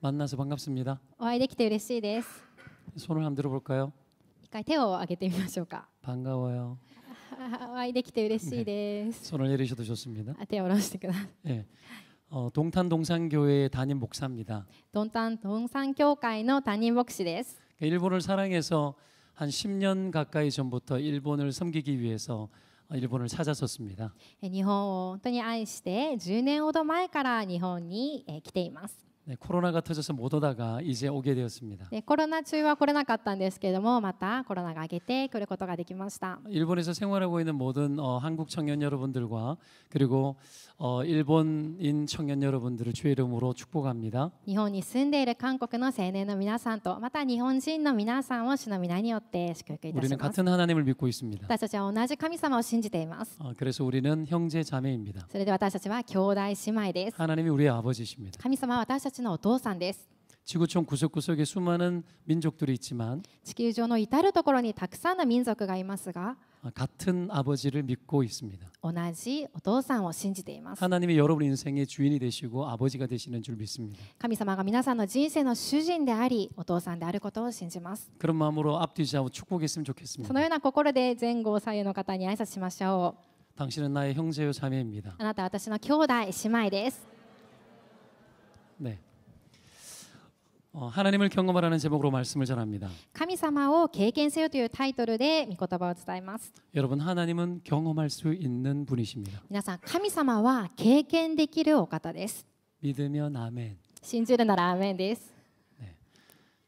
만나서 반갑습니다. お会いできて嬉しいです。 손을 한번 들어볼까요? 一回手を挙げてみましょうか。 반가워요. お会いできて嬉しいです。 손을 내리셔도 좋습니다. 手を下ろしてください。 예, 동탄 동산교회 담임 목사입니다. ドンタンドンサン教会の担任牧師です。 일본을 사랑해서 한 10년 가까이 전부터 일본을 섬기기 위해서 일본을 찾았었습니다. 日本を本当に愛して10年ほど前から日本に来ています。 네, 코로나가 터져서 못 오다가 이제 오게 되었습니다. でコロナ中は来れなかったんですけれども、またコロナが明けて来ることができました。 일본에서 생활하고 있는 모든 한국 청년 여러분들과 그리고 일본인 청년 여러분들을 주의 이름으로 축복합니다. 日本に住んでいる韓国の青年の皆さんと、また日本人の皆さんを主の皆によって祝福いたし 우리는 ます。 같은 하나님을 믿고 있습니다. 私たちは同じ神様を信じています。 그래서 우리는 형제 자매입니다. それで私たちは兄弟姉妹です。 하나님이 우리의 아버지십니다. 神様は私たちのお父さんです。 지구촌 구석구석에 수많은 민족들이 있지만 地球上の至るところにたくさんの民族がいますが、 같은 아버지를 믿고 있습니다. 同じお父さんを信じています。 하나님이 여러분 인생의 주인이 되시고 아버지가 되시는 줄 믿습니다. 神様が皆さんの人生の主人であり、お父さんであることを信じます。 그런 마음으로 앞뒤좌우 축복했으면 そ 좋겠습니다. のような心で前後左右の方に挨拶しましょう。 당신은 나의 형제요 자매입니다. あなたは私の兄弟姉妹です。 네. 하나님을 경험하라는 제목으로 말씀을 전합니다. 神様を経験せよというタイトルで御言葉を伝えます。 여러분 하나님은 경험할 수 있는 분이십니다. 皆さん、神様は経験できるお方です。 믿으면 아멘. 信じるならアーメンです。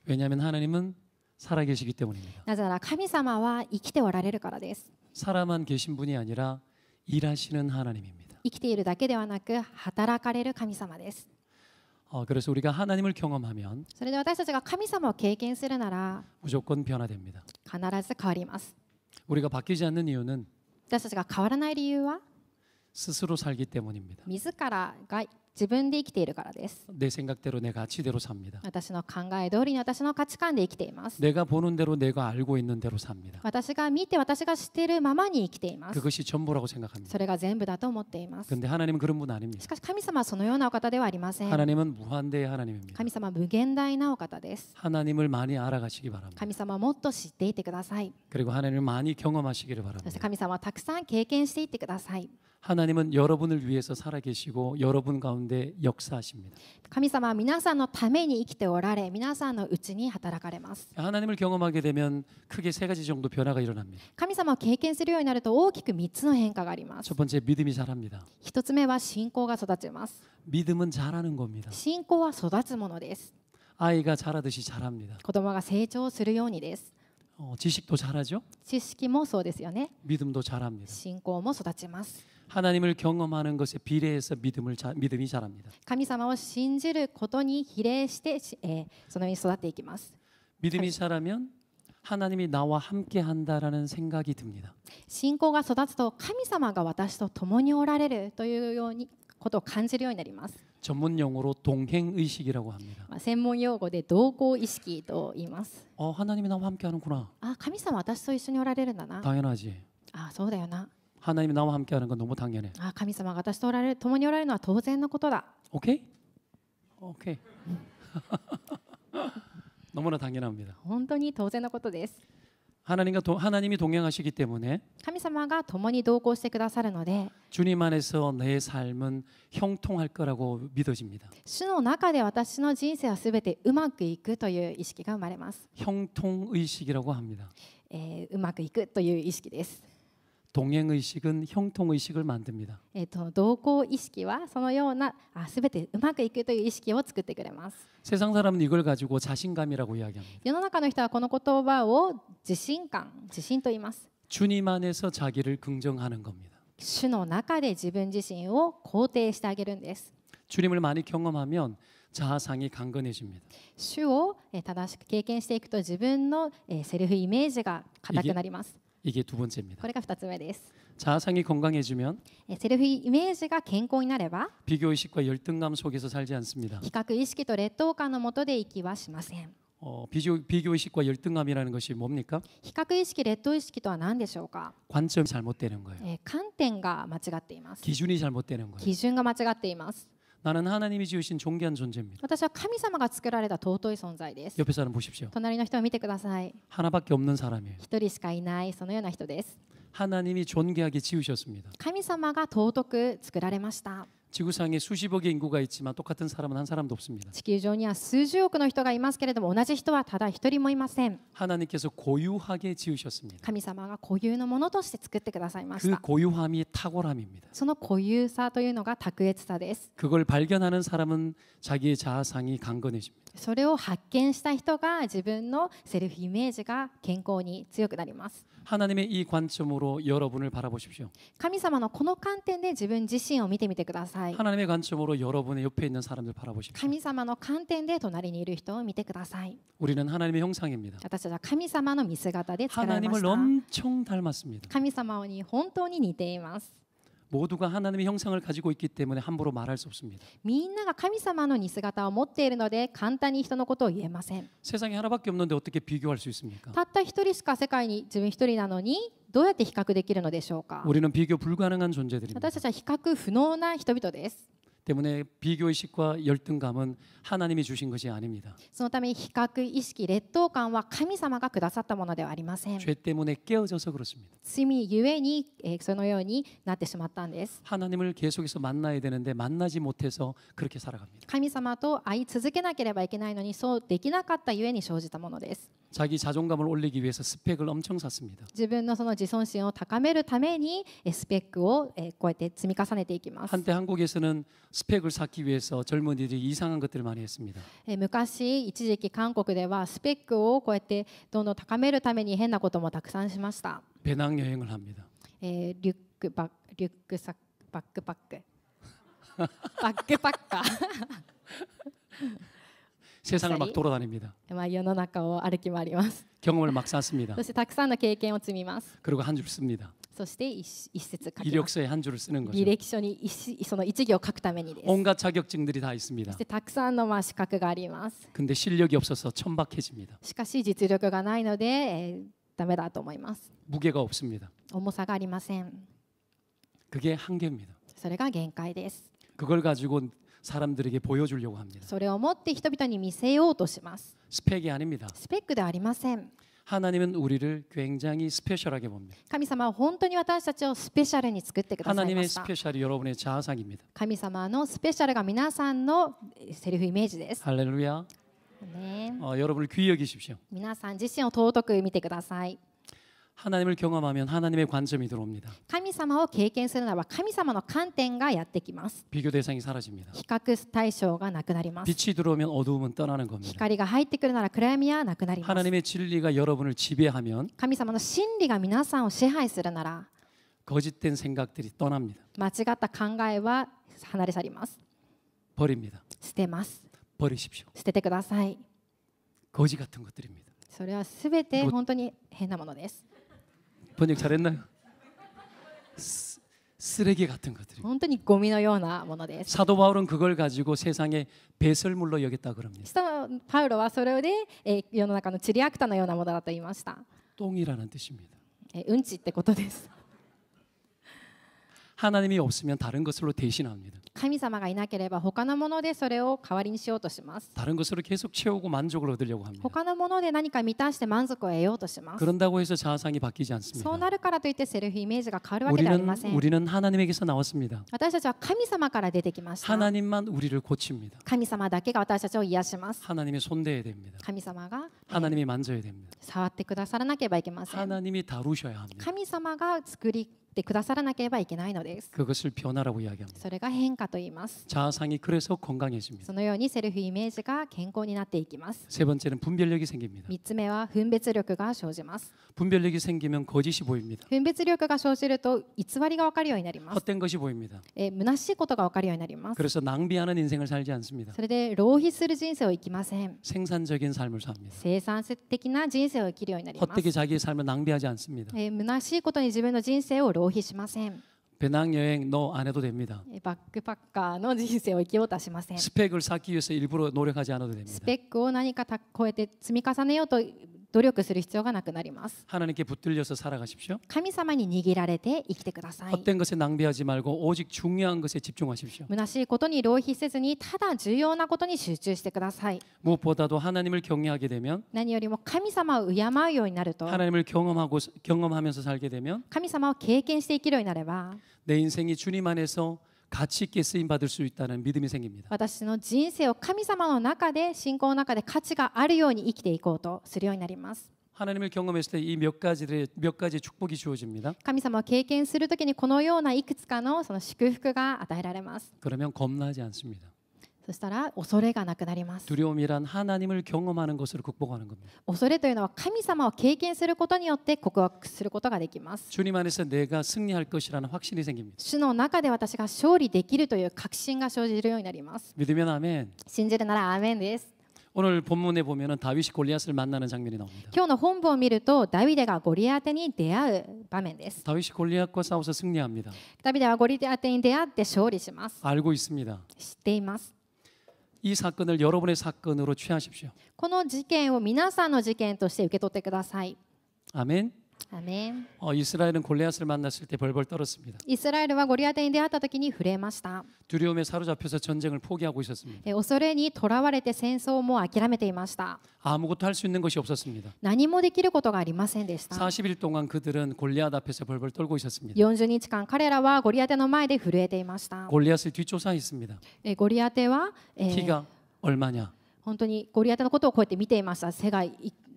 왜냐하면 하나님은 살아계시기 때문입니다. なぜなら神様は生きておられるからです。 살아만 계신 분이 아니라 일하시는 하나님입니다. 生きているだけではなく働かれる神様です。 그래서 우리가 하나님을 경험하면 それで私たちが神様を経験するなら 무조건 변화됩니다. 必ず変わります。 우리가 바뀌지 않는 이유는 私たちが変わらない理由は 스스로 살기 때문입니다. 自らが自分で生きているからです。 내 생각대로 내 가치대로 삽니다. 私の考え通りに私の価値観で生きています。 내가 보는 대로 내가 알고 있는 대로 삽니다. 私が見て私が知っているままに生きています。 그것이 전부라고 생각합니다. それが全部だと思っています。 근데 하나님은 그런 분 し 아닙니다. かし神様はそのようなお方ではありません。 하나님은 무한대의 하나님입니다. 神様は無限大なお方です。 하나님을 많이 알아가시기 바랍니다. 神様をもっと知っていてください。 그리고 하나님을 많이 경험하시기를 そして 바랍니다. 神様はたくさん経験していってください。 하나님은 여러분을 위해서 살아계시고 여러분 가운데 역사하십니다. 神様は皆さんのために生きておられ、皆さんのうちに働かれます。 하나님을 경험하게 되면 크게 세 가지 정도 변화가 일어납니다. 神様を経験するようになると大きく3つの変化があります。 첫 번째 믿음이 자랍니다. 1つ目は信仰が育ちます。 믿음은 자라는 겁니다. 信仰は育つものです。 아이가 자라듯이 자랍니다. 子供が成長するようにです。 지식도 자라죠. 知識もそうですよね。 믿음도 자랍니다. 信仰も育ちます。 하나님을 경험하는 것에 비례해서 믿음이 자랍니다. 神様を信じることに比例して、そのように育っていきます。 믿음이 자라면 하나님이 나와 함께 한다라는 생각이 듭니다. 信仰が育つと神様が私と共におられるというようにことを感じるようになります。 전문 용어로 동행의식이라고 합니다. 専門用語で同行意識と言います。 하나님이 나와 함께 하는구나. あ、神様私と一緒におられるんだな。 당연하지. あ、そうだよな。 하나님이 나와 함께 하는 건 너무 당연해. あ、神様が私とおられる、共におられるのは当然のことだ。 오케이? 오케이. 너무나 당연합니다. 本当に当然のことです。 하나님이 동행하시기 때문에 神様が共に同行してくださるので、 주님 안에서 내 삶은 형통할 거라고 믿어집니다. 主の中で私の人生はすべてうまくいくという意識が生まれます。 형통의식이라고 합니다. うまくいくという意識です。 동행의식은 형통의식을 만듭니다. 同行意識はそのようなすべてうまくいくという意識を作ってくれます。 세상 사람은 이걸 가지고 자신감이라고 이야기합니다. 世の中の人はこの言葉を自信と言います。 주님 안에서 자기를 긍정하는 겁니다. 主の中で自分自身を肯定してあげるんです。 주님을 많이 경험하면 자아상이 강건해집니다. 主を正しく経験していくと自分のセルフイメージが固くなります。 이게 두 번째입니다. これが2つ目です。 자아상이 건강해지면 セルフイメージが健康になれば 비교의식과 열등감 속에서 살지 않습니다. 比較意識と劣等感のもとで生きはしません。 비교의식과 열등감이라는 것이 뭡니까? 比較意識、劣等意識とは何でしょうか。 관점이 잘못되는 거예요. 観点が間違っています。 기준이 잘못되는 거예요. 基準が間違っています。 나는 하나님이 지으신 존귀한 존재입니다. 私は神様が作られた尊い存在です。 옆에 사람 보십시오. 隣の人を見てください。 하나밖에 없는 사람이에요. 一人しかいないそのような人です。 하나님이 존귀하게 지으셨습니다. 神様が尊く作られました。 지구상에 수십억의 인구가 있지만 똑같은 사람은 한 사람도 없습니다. 地球上には数十億の人がいますけれども、同じ人はただ一人もいません。 하나님께서 고유하게 지으셨습니다. 神様が固有のものとして作ってくださいまし 그 た。 고유함이 탁월함입니다. その固有さというのが卓越さです。 그걸 발견하는 사람은 자기의 자아상이 강건해집니다. それを発見した人が自分のセルフイメージが健康に強くなります。 하나님의 이 관점으로 여러분을 바라보십시오. 神様のこの観点で自分自身を見てみてください。 하나님의 관점으로 여러분의 옆에 있는 사람들 바라보십시오. 神様の観点で隣にいる人を見てください。 우리는 하나님의 형상입니다. 私たちは神様の見姿で作られま 하나님을 した。 엄청 닮았습니다. 神様に本当に似ています。 모두가 하나님의 형상을 가지고 있기 때문에 함부로 말할 수 없습니다. みんなが神様の似姿を持っているので簡単に人のことを言えません。 세상에 하나밖에 없는데 어떻게 비교할 수 있습니까? たった一人しか世界に自分一人なのにどうやって比較できるのでしょうか。 우리는 비교 불가능한 존재들입니다. 私たちは比較不能な人々です。 때문에 비교의식과 열등감은 하나님이 주신 것이 아닙니다. そのために比較意識、劣等感は神様がくださったものではありません。 죄 때문에 깨어져서 그렇습니다. 罪ゆえに、そのようになってしまったんです。 하나님을 계속해서 만나야 되는데 만나지 못해서 그렇게 살아갑니다. 神様と会い続けなければいけないのにそうできなかったゆえに生じたものです。 자기 자존감을 올리기 위해서 스펙을 엄청 샀습니다. 自分のその自尊心を高めるためにスペックをこうやって積み重ねていきます。 한때 한국에서는 스펙을 쌓기 위해서 젊은이들이 이상한 것들을 많이 했습니다. 昔一時期韓国ではスペックをこうやってどんどん高めるために変なこともたくさんしました。 배낭여행을 합니다. リュックサックバックパックバックパッカー 세상을 막 돌아다닙니다. 世の中を歩き回ります。 경험을 막 쌓습니다. そしてたくさんの経験を積みます。 그리고 한 줄 씁니다. そして一節書きます。 이력서에 한 줄을 쓰는 거죠. 履歴書にその一行を書くためにです。 온갖 자격증들이 다 있습니다. そしてたくさんの資格があります。 근데 실력이 없어서 천박해집니다. しかし実力がないので、ダメだと思います。 무게가 없습니다. 重さがありません。 그게 한계입니다. それが限界です。 그걸 가지고 사람들에게 보여주려고 합니다. それを持って人々に見せようとします。 스펙이 아닙니다. スペックではありません。 하나님은 우리를 굉장히 스페셜하게 봅니다. 神様は本当に私たちをスペシャルに作ってくださいま 하나님의 した。 스페셜이 여러분의 자아상입니다. 神様のスペシャルが皆さんのセルフイメージです。 할렐루야. ね、 여러분을 귀히 여기십시오. 皆さん自身を尊く見てください。 하나님을 경험하면 하나님의 관점이 들어옵니다. 神様を経験するならば神様の観点がやってきます。 비교 대상이 사라집니다. 比較対象がなくなります。 빛이 들어오면 어두움은 떠나는 겁니다. 光が入ってくるなら暗闇はなくなります。 하나님의 진리가 여러분을 지배하면 神様の真理が皆さんを支配するなら 거짓된 생각들이 떠납니다. 間違った考えは離れ去ります。 버립니다. 捨てます。 버리십시오. 捨ててください。 거지 같은 것들입니다. それはすべて本当に変なものです。 번역 잘했나요? 쓰레기 같은 것들입니다. 本当にゴミのようなものです。 사도 바울은 그걸 가지고 세상에 배설물로 여겼다 그럽니다. パウロはそれで世の中のチリアクタのようなものだと言いました。 똥이라는 뜻입니다. うんちってことです。 하나님이 없으면 다른 것으로 대신합니다. 神様がいなければ他のものでそれを代わりにしようとします。 다른 것으로 계속 채우고 만족을 얻으려고 합니다. 他のもので何か満たして満足を得ようとします。 그런다고 해서 자아상이 바뀌지 そう 않습니다. なるからといってセルフイメージが変わるわけではありません。 우리는 하나님에게서 나왔습니다. 私たちは神様から出てきました。 하나님만 우리를 고칩니다. 神様だけが私たちを癒します。 하나님이 손대야 됩니다. 神様が 하나님이 만져야 됩니다. 触ってくださらなければいけません。 하나님이 다루셔야 합니다. 神様が作ってくださらなければいけないのです。 그것을 변화라고 이야기합니다. それが変化と言います。 자아상이 그래서 건강해집니다. そのようにセルフイメージが健康になっていきます。 세 번째는 분별력이 생깁니다. 3つ目は分別力が生じます。 분별력이 생기면 거짓이 보입니다. 分別力が生じると偽りが分かるようになります。 헛된 것이 보입니다. 虚しいことが分かるようになります。 그래서 낭비하는 인생을 살지 않습니다. それで浪費する人生を生きません。 생산적인 삶을 삽니다. 生産的な人生を生きるようになります。 헛되게 자기의 삶을 낭비하지 않습니다. 虚しいことに自分の人生を浪費しません。 배낭여행 너 안 해도 됩니다. バックパッカーの人生を生きようとはしません。 스펙을 쌓기 위해서 일부러 노력하지 않아도 ス 됩니다. ペックを何かこうやって積み重ねようと努力する必要がなくなります。 하나님께 붙들려서 살아가십시오. 神様に握られて生きてください。 헛된 것에 낭비하지 말고 오직 중요한 것에 집중하십시오. 虚しいことに浪費せずに、ただ重要なことに集中してください。 무엇보다도 하나님을 경외하게 되면 何よりも神様を敬うようになると、 하나님을 경험하면서 살게 되면 神様を経験して生きるようになれば、 내 인생이 주님 안에서 가치 있게 쓰임 받을 수 있다는 믿음이 생깁니다. 私の人生を神様の中で、信仰の中で価値があるように生きていこうとするようになります。 하나님을 경험했을 때 이 몇 가지 축복이 주어집니다. 神様を経験するときに、このようないくつかのその祝福が与えられます。 그러면 겁나지 않습니다. そしたら恐れがなくなります。 두려움이란 하나님을 경험하는 것으로 극복하는 겁니다. 恐れというのは神様を経験することによって克服することができます。 주님 안에서 내가 승리할 것이라는 확신이 생깁니다. 主の中で私が勝利できるという確信が生じるようになります。 믿으면 아멘. 信じるならアーメンです。 오늘 본문에 보면은 다윗이 골리앗을 만나는 장면이 나옵니다. 今日の本文を見ると、ダビデがゴリアテに出会う場面です。 다윗이 골리앗과 싸워서 승리합니다. ダビデはゴリアテに出会って勝利します。 알고 있습니다. 知っています。 이 사건을 여러분의 사건으로 취하십시오. この事件を皆さんの事件として受け取ってください。 아멘. アーメン。 이스라엘은 골리앗을 만났을 때 벌벌 떨었습니다. イスラエルはゴリアテに出会った時に震えました。 두려움에 사로잡혀서 전쟁을 포기하고 있었습니다. 恐れにとらわれて戦争も諦めていました。 아무것도 할 수 있는 것이 없었습니다. 何もできることがありませんでした。 40일 동안 그들은 골리앗 앞에서 벌벌 떨고 있었습니다. 40日間彼らはゴリアテの前で震えていました。 골리앗을 뒤쫓아 있습니다. ゴリアテは、 키가 얼마냐? 本当にゴリアテのことをこうやって見ていました。背が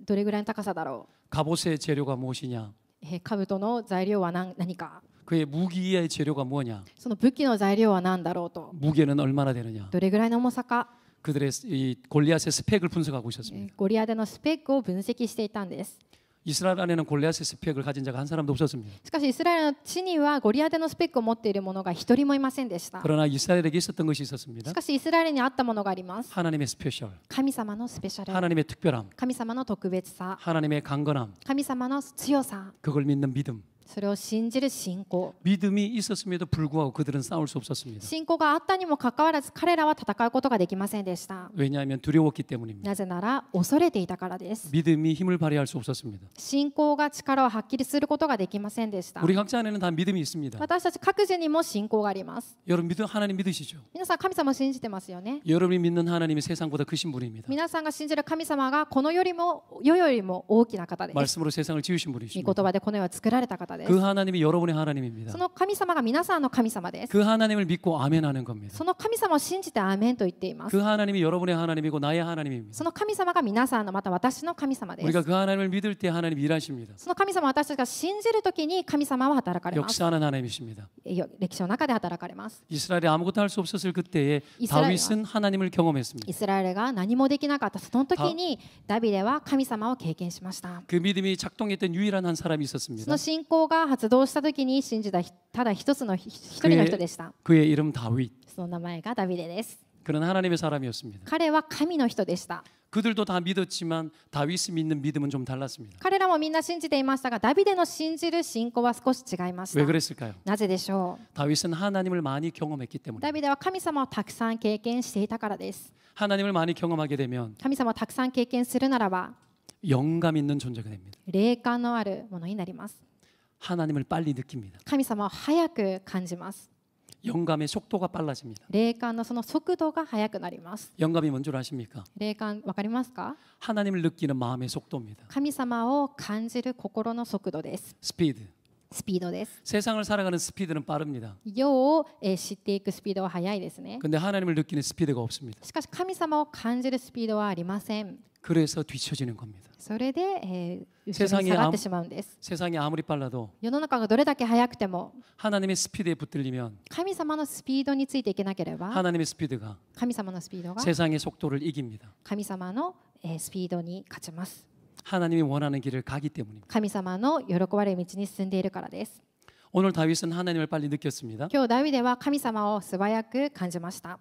どれぐらいの高さだろ 갑옷의 재료가 무엇이냐? う。兜の材料は何か。 그의 무기의 재료가 뭐냐? その武器の材料は何だろうと。 무게는 얼마나 되느냐? どれぐらいの重さか。 그들의 이 골리앗의 스펙을 분석하고 있었습니다. ゴリアテのスペックを分析していたんです。 이스라엘 안에는 골리앗의 스펙을 가진 자가 한 사람도 없었습니다. しかしイスラエルの地にはゴリアテのスペックを持っている者が一人もいませんでした。 그러나 이스라엘에게 있었던 것이 し 있었습니다. かしイスラエルにあったものがあります。 하나님의 스페셜, 神様のスペシャル、 하나님의 특별함, 神様の特別さ、 하나님의 강건함, 神様の強さ、 그걸 믿는 믿음. それを信じる信仰。 믿음이 있었음에도 불구하고 그들은 싸울 수 없었습니다. 信仰があったにもかかわらず、彼らは戦うことができませんでした。 왜냐하면 두려웠기 때문입니다. なぜなら恐れていたからです。 믿음이 힘을 발휘할 수 없었습니다. 信仰が力を発揮することができませんでした。 우리 각자 안에는 다 믿음이 있습니다. 私たち各自にも信仰があります。 여러분 하나님 믿으시죠? 皆さん神様を信じてますよね。 여러분이 믿는 하나님이 세상보다 크신 분입니다. 皆さんが信じる神様がこの世よりも大きな方です。 말씀으로 세상을 지으신 御 분이십니다. 言葉でこの世を作られた方です。 그 하나님이 여러분의 하나님입니다. その神様が皆さんの神様です。 그 하나님을 믿고 아멘하는 겁니다. その神様を信じてアーメンと言っています。 그 하나님이 여러분의 하나님이고 나의 하나님입니다. その神様が皆さんのまた私の神様で 우리가 す。 그 하나님을 믿을 때 하나님이 일하십니다. その神様を私たちが信じるときに神様は働かれます。 역사하는 하나님이십니다. 歴史の中で働かれます。 이스라엘이 아무것도 할 수 없었을 그때에 이스라엘이 다윗은 하나님을 경험했습니다. イスラエルが何もできなかったその時にダビデは神様を経験しました。 그 믿음이 작동했던 유일한 한 사람이 そ 있었습니다. の信仰が発動した時に信じたただ一人の人でした。 그의 이름 다윗. その名前がダビデです。 그는 하나님의 사람이었습니다. 彼は神の人でした。 그들도 다 믿었지만 다윗이 믿는 믿음은 좀 달랐습니다. 彼らもみんな信じていましたが、ダビデの信じる信仰は少し違いまし 왜 た。 그랬을까요? なぜでしょ 다윗은 하나님을 많이 경험했기 う。 때문에. ダビデは神様をたくさん経験していたからです。 하나님을 많이 경험하게 되면 神様をたくさん経験するならば、 영감 있는 존재가 됩니다. 霊感のあるものになります。 하나님을 빨리 느낍니다. 神様を早く感じます。 영감의 속도가 빨라집니다. 霊感のその速度が速くなります。 영감이 뭔 줄 아십니까? 霊感わかりますか？ 하나님을 느끼는 마음의 속도입니다. 神様を感じる心の速度です。 스피드. スピードです。 세상을 살아가는 스피드는 빠릅니다. 世を知っていくスピードは速いですね。 근데 하나님을 느끼는 스피드가 없습니다. しかし神様を感じるスピードはありません。 그래서 뒤처지는 겁니다. それで、後ろに下がってしまうんです。 세상이 아무리 빨라도 世の中がどれだけ速くても 하나님의 스피드에 붙들리면 神様のスピードについていけなければ 하나님의 스피드가 神様のスピードが 세상의 속도를 이깁니다. 神様のスピードに勝ちます。 하나님이 원하는 길을 가기 때문입니다. 神様の喜ばれる道に進んでいるからです。 오늘 다윗은 하나님을 빨리 느꼈습니다. 今日ダビデは神様を素早く感じました。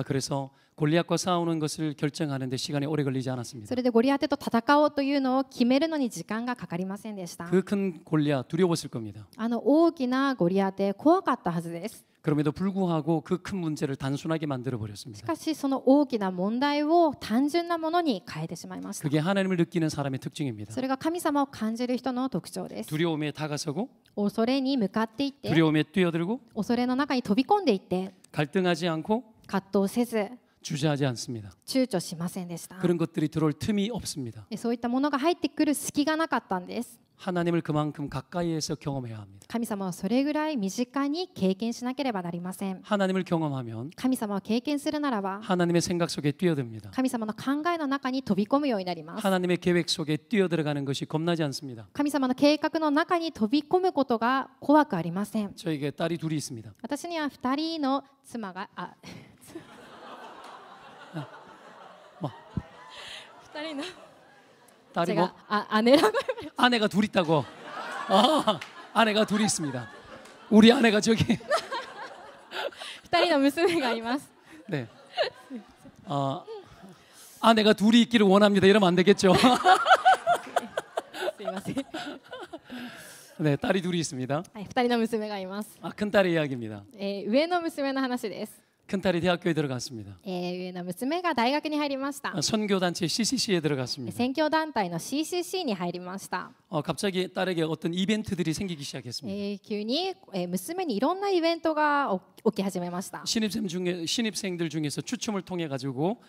그래서 골리앗과 싸우는 것을 결정하는데 시간이 오래 걸리지 않았습니다. それでゴリアテと戦おうというのを決めるのに時間がかかりませんでした。 그 큰 골리앗 두려웠을 겁니다. 大きなゴリアテ怖かったはずです。 그럼에도 불구하고 그 큰 문제를 단순하게 만들어 し 버렸습니다. かしその大きな問題を単純なものに変えてしまいました。 그게 하나님을 느끼는 사람의 특징입니다. それが神様を感じる人の特徴です。 두려움에 다가서고 恐れに向かっていって、 두려움에 뛰어들고 恐れの中に飛び込んでいって、 갈등하지 않고 葛藤せず 주저하지 않습니다. 躊躇しませんでした。 그런 것들이 들어올 틈이 없습니다. そういったものが入ってくる隙がなかったんです。 하나님을 그만큼 가까이에서 경험해야 합니다. 神様はそれぐらい身近に経験しなければなりません。 하나님을 경험하면 神様を経験するならば 하나님의 생각 속에 뛰어듭니다. 神様の考えの中に飛び込むようになります。 하나님의 계획 속에 뛰어들어가는 것이 겁나지 않습니다. 神様の計画の中に飛び込むことが怖くありません。 저에게 딸이 둘이 있습니다. 私には2人の妻が2人の 딸이 뭐 姉라고 아내가 둘 있다고. 아내가 둘이 있습니다. 우리 아내가 저기 2人の娘がいます。 네. 아내가 둘이 있기를 원합니다. 이러면 안 되겠죠. すいません。 네, 딸이 둘이 있습니다. はい、2人の娘がいます。 큰 딸의 이야기입니다. 上の娘の話です。 큰 딸이 대학교에 들어갔습니다. 上の娘が大学に入りました。 선교단체 CCC에 들어갔습니다. 宣教団体の CCC に入りました。 갑자기 딸에게 어떤 이벤트들이 생기기 시작했습니다. 急に娘にいろんなイベントが起き始めました。 신입생들 중에서 추첨을 통해 가지고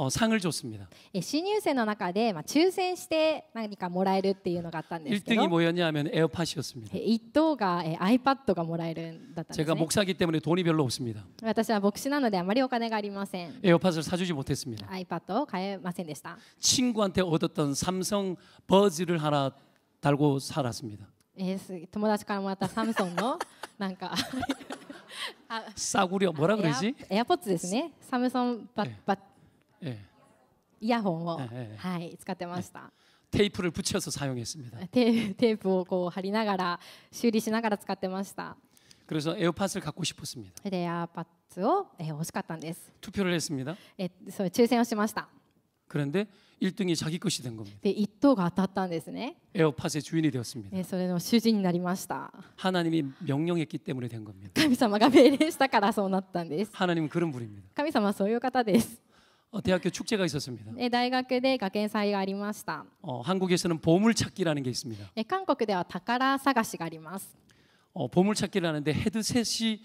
상을 줬습니다. 新入生の中で抽選して何かもらえるっていうのがあったんですけ 1등이 ど、 뭐였냐면 에어팟이었습니다. 1等が iPad がもらえるんだったんです 제가 ね。 목사기 때문에 돈이 별로 없습니다. 私は牧師なのであまりお金がありません。 에어팟을 사주지 못했습니다. iPad を買えませんでした。 친구한테 얻었던 삼성 버즈를 하나 달고 살았습니다. 友達からもらったサムソンのなんか싸구려 뭐라 그러지? エアポッツですね。サムソン예. イヤホンを、ええはい、使ってました。 테이프를 붙여서 사용했습니다. テープをこう貼りながら修理しながら使ってました。 그래서 에어팟을 갖고 싶었습니다. でエアパッツを、欲しかったんです。 투표를 했습니다. そう抽選をしました。 그런데 1등이 자기 것이 된 겁니다. で1等が当たったんですね。 에어팟의 주인이 되었습니다. それの主人になりました。 하나님이 명령했기 때문에 된 겁니다. 神様が命令したからそうなったんです。 하나님은 그런 분입니다. 神様はそういう方です。 대학교 축제가 있었습니다. 大学で学園祭がありました。 한국에서는 보물찾기라는 게 있습니다. 韓国では宝探しがあります。 보물찾기를 하는데 헤드셋이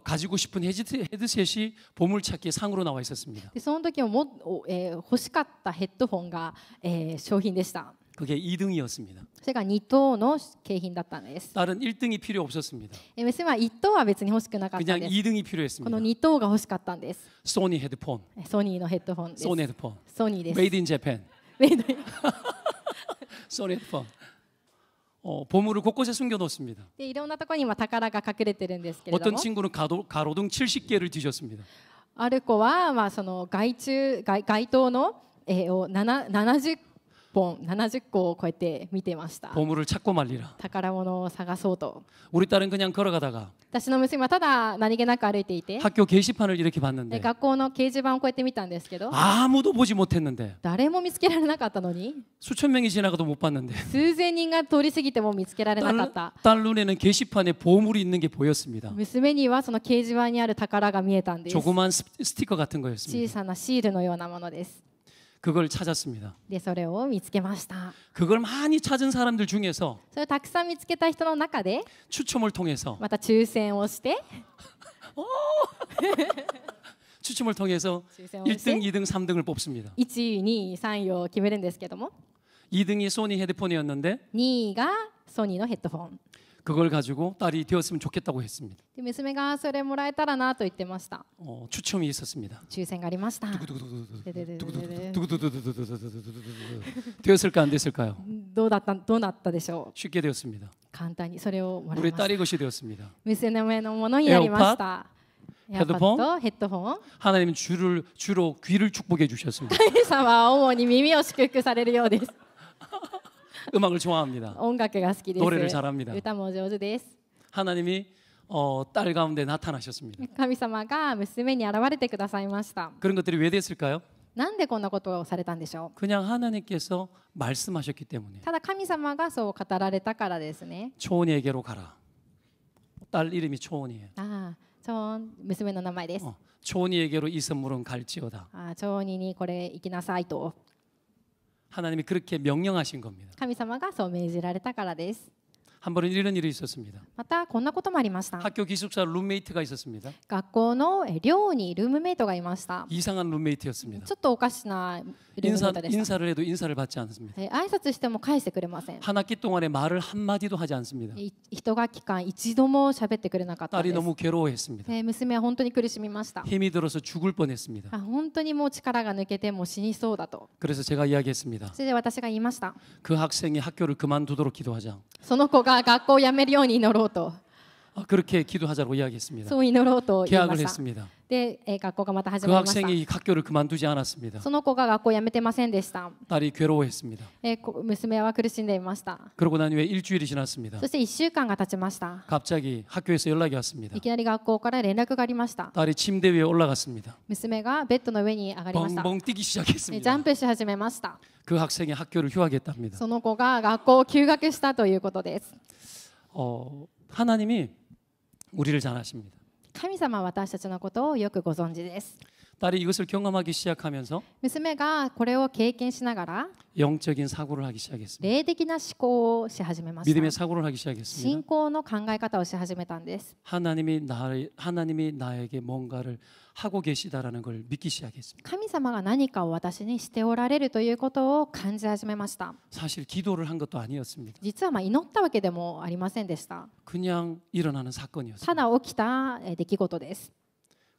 가지고 싶은 헤드셋이 보물찾기 상으로 나와 있었습니다. でその時も欲しかったヘッドホンが、商品でした。 그게 2등이었습니다. それが2等の景品だったんです。 딸은 1등이 필요 없었습니다. 娘は1等は別に欲しくなかったん 그냥 です。 2등이 こ 필요했습니다. の2等が欲しかったんです。 소니 헤드폰, ソニーのヘッドホンです。 소니 헤드폰, ソニーです。 메이드 인 재팬, メイドイン 소니 헤드폰. 보물을 곳곳에 숨겨놓습니다. でいろんなところに今宝が隠れてるんですけれど 어떤 も、 친구는 가로등 70개를 뒤졌습니다. ある子は、その街灯の、を70個をこうやって見てました。 보물을 찾고 말리라. 宝物を探そうと。 우리 딸은 그냥 걸어가다가 私の娘はただ何気なく歩いていて、 학교 게시판을 이렇게 で 봤는데 学校の掲示板をこうやって見たんですけど、 아무도 보지 못했는데 誰も見つけられなかったのに、 수천 명이 지나가도 못 봤는데 数千人が通り過ぎても見つけられなかった。 딸 눈에는 게시판에 보물이 있는 게 보였습니다. 娘にはその掲示板にある宝が見えたんです。 조그만 스티커 같은 小 거였습니다. さなシールのようなものです。 그걸 찾았습니다. でそれを見つけました。 그걸 많이 찾은 사람들 중에서 それをたくさん見つけた人の中で 추첨을 통해서 また抽選をして 추첨을 통해서 抽選をして 1등, 2등, 3등을 뽑습니다. 1位、2位、3位を決めるんですけども、 2등이 소니 헤드폰이었는데 2位がソニーのヘッドフォン。 그걸 가지고 딸이 되었으면 좋겠다고 했습니다. で娘がそれもらえたらなと言ってました。 추첨이 있었습니다. 抽選がありました。 되었을까 안 됐을까요? どうなったでしょう。 쉽게 되었습니다. 簡単にそれをもらい 우리 ました。 딸의 것이 되었습니다. 娘のものになりました。エアパッド、ヘッドホン。 하나님은 주로 귀를 축복해 주셨습니다. 神様は主に耳を祝福されるようです。 음악을 좋아합니다. 音楽が好きです。 노래를 잘합니다. 歌も上手です。 하나님이 딸 가운데 나타나셨습니다. 神様が娘に現れてくださいました。 그런 것들이 왜 됐을까요? なんでこんなことをされたんでしょ 그냥 하나님께서 말씀하셨기 때문에 う。ただ神様がそう語られたからですね。 초원이에게로 가라. 딸 이름이 초원이에요. ああ、娘の名前です。 초원이에게로 이 선물은 갈지어다. 長兄にこれ行きなさいと 하나님이 그렇게 명령하신 겁니다. 神様がそう命じられたからです。 한 번은 이런 일이 있었습니다. またこんなこともありました。 학교 기숙사 룸메이트가 있었습니다. 学校の寮にルームメイトがいました。 이상한 룸메이트였습니다. ちょっとおかしなルームメイトでした。 인사를 해도 인사를 받지 않습니다. 挨拶しても返してくれません。 한 학기 동안에 말을 한マ디도 하지 않습니다. 一学期間一度も喋ってくれなかったん 딸이 です。 너무 괴로워했습니다. 娘は本当に苦しみました。 힘이 들어서 죽을 뻔했습니다. 本当にもう力が抜けてもう死にそうだと。 그래서 제가 이야기했습니다. それで私が言いました。 그 학생이 학교를 그만두도록 기도하자. その子が学校を辞めるように祈ろうと。 그렇게 기도하자고 이야기했습니다. そう祈ろうと言いま 계약을 した。 했습니다. で、学校がまた始 그 まりました。 학생이 학교를 그만두지 않았습니다. その子が学校を辞めてませんでした。 딸이 괴로워했습니다. 娘は苦しんでいました。 그러고 난 후에 일주일이 지났습니다. そして1週間が経ちました。 갑자기 학교에서 연락이 왔습니다. いきなり学校から連絡がありました。 딸이 침대 위에 올라갔습니다. 娘がベッドの上に上がりました。 벙벙 뛰기 ジャ 시작했습니다. ンプし始めました。 그 학생이 학교를 휴학했답니다. その子が学校を休学したということです。 하나님이 우리를 잘 아십니다. 神様は私たちのことをよくご存知です。 딸이 이것을 경험하기 시작하면서 娘がこれを経験しながら 영적인 사고를 하기 시작했습니다. 霊的な思考をし始めまし 믿음의 た。 사고를 하기 시작했습니다. 信仰の考え方をし始めたんです。 하나님이 나에게 뭔가를 하고 계시다라는 걸 믿기 시작했습니다. 神様が何かを私にしておられるということを感じ始めました。 사실 기도를 한 것도 아니었습니다. 実は祈ったわけでもありませんでした。 그냥 일어나는 た 사건이었습니다. だ起きた出来事です。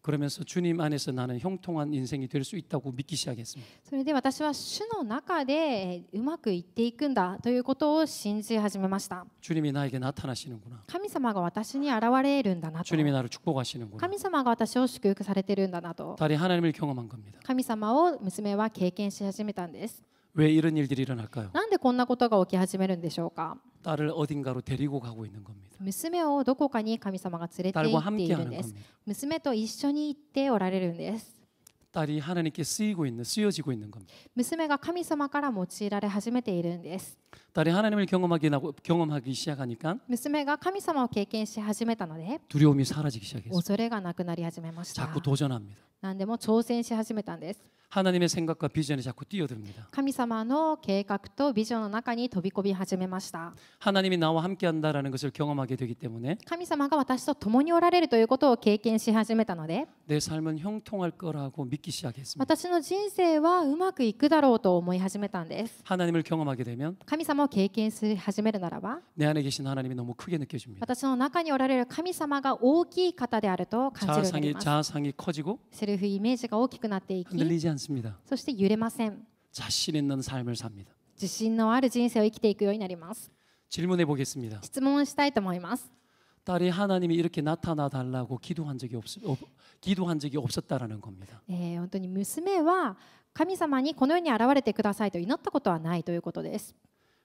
그러면서 주님 안에서 나는 형통한 인생이 될 수 있다고 믿기 시작했습니다. それで私は主の中でうまくいっていくんだということを信じ始めました。 주님이 나에게 나타나시는구나. 神様が私に現れるんだなと。 주님이 나를 축복하시는구나. 神様が私を祝福されているんだなと。 딸이 하나님을 경험한 겁니다. 神様を娘は経験し始めたんです。 왜 이런 일들이 일어날까요? なんでこんなことが起き始めるんでしょうか。 딸을 어딘가로 데리고 가고 있는 겁니다. 娘をどこかに神様が連れて 딸과 行っているん 함께하는 です。 겁니다. 娘と一緒に行っておられるんです。 딸이 하나님께 쓰여지고 있는 겁니다. 娘が神様から用いられ始めているんです。 딸이 하나님을 경험하기 시작하니까 娘が神様を経験し始めたので 두려움이 사라지기 시작했습니다. 恐れがなくなり始めました。 자꾸 도전합니다. 何でも挑戦し始めたんです。 하나님의 생각과 비전에 자꾸 뛰어듭니다. 神様の計画とビジョンの中に飛び込み始めました。 하나님이 나와 함께한다라는 것을 경험하게 되기 때문에 神様が私と共におられるということを経験し始めたので 내 삶은 형통할 거라고 믿기 시작했습니다. 私の人生はうまくいくだろうと思い始めたんです。 하나님을 경험하게 되면 神様を経験し始めるならば 내 안에 계신 하나님이 너무 크게 느껴집니다. 私の中におられる神様が大きい方であると感じるようになります。 자아상이 커지고 セルフイメージが大きくなっていき 흔들리지 않습니다. そして揺れません。 자신 있는 삶을 삽니다. 自信のある人生を生きていくようになります。 질문해 보겠습니다. 質問したいと思います。 딸이 하나님이 이렇게 나타나 달라고 기도한 적이 없었다라는 겁니다. 本当に娘は神様にこの世に現れてくださいと祈ったことはないということです。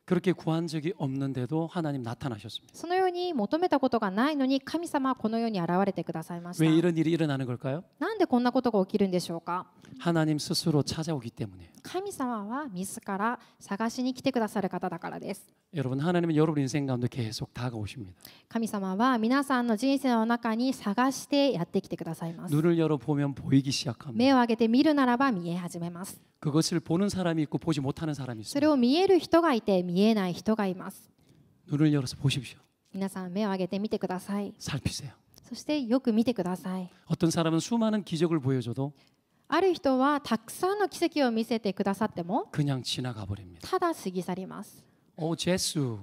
그렇게 구한 적이 없는데도 하나님 나타나셨습니다. そのように求めたことがないのに神様はこの世に現れてくださいまし 왜 た。 이런 일이 일어나는 걸까요? なんでこんなことが起きるんでしょうか。 하나님 스스로 찾아오기 때문에. 神様は自ら探しに来てくださる方だからです。 여러분 하나님은 여러분 인생 가운데 계속 다가오십니다. 神様は皆さんの人生の中に探してやってきてくださいます。 눈을 열어 보면 보이기 시작합니다. 目を上げて見るならば見え始めます。 그것을 보는 사람이 있고 보지 못하는 사람이 それ 있습니다. を見える人がいて見えない人がいます。 눈을 열어서 보십시오. 皆さん目を上げて見てください。 살피세요. そしてよく見てください。 어떤 사람은 수많은 기적을 보여줘도 ある人はたくさんの奇跡を見せてくださっても 그냥 지나가 버립니다. ただ過ぎ去ります。 오 제수.